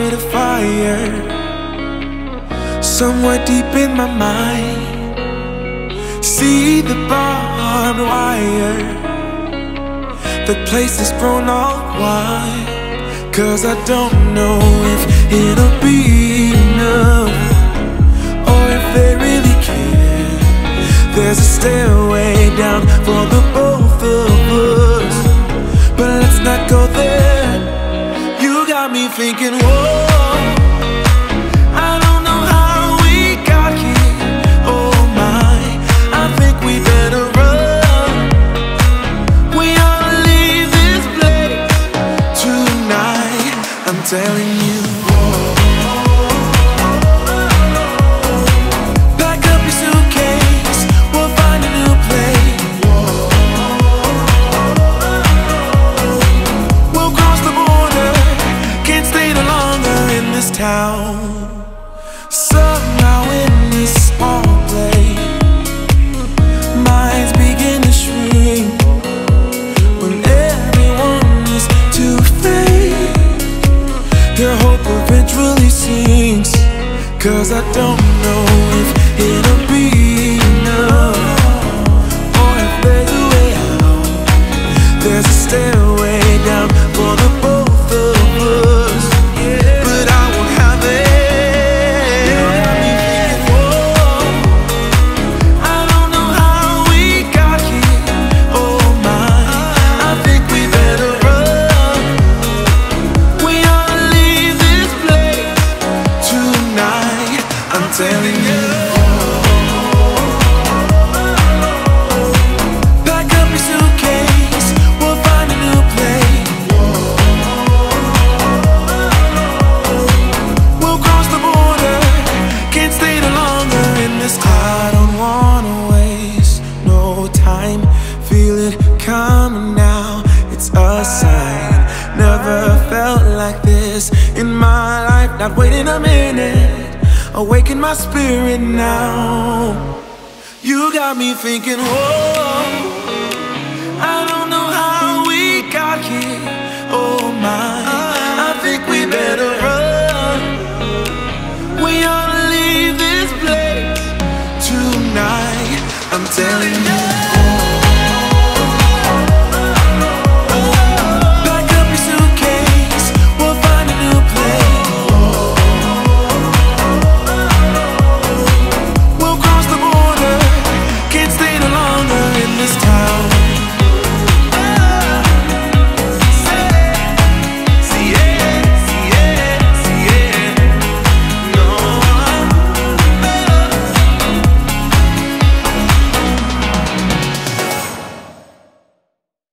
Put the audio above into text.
lit a fire somewhere deep in my mind. See the barbed wire, the place is grown all wide. 'Cause I don't know if it'll be enough, or if they really care. There's a stairway down for the both of us, but let's not go there. You got me thinking, whoa, I don't know how we got here. Oh my, I think we better run. We ought to leave this place tonight, I'm telling you. Pack up your suitcase, we'll find a new place. We'll cross the border, can't stay no longer in this town. Somehow in this small place, minds begin to shrink when everyone is too fake. Their hope eventually sinks, 'cause I don't know if it'll be enough, or if there's a way out. There's a stairway down for the both of us, but I won't have it. You got me thinking, whoa, I don't know how we got here. Oh my, I think we better run. We ought to leave this place tonight, I'm telling you. Pack up your suitcase, we'll find a new place. We'll cross the border, can't stay no longer in this town. I don't wanna waste no time, feel it coming now, it's a sign. Never felt like this in my life, not waiting a minute, awaken my spirit now. You got me thinking, whoa, I don't know how we got here. Oh my,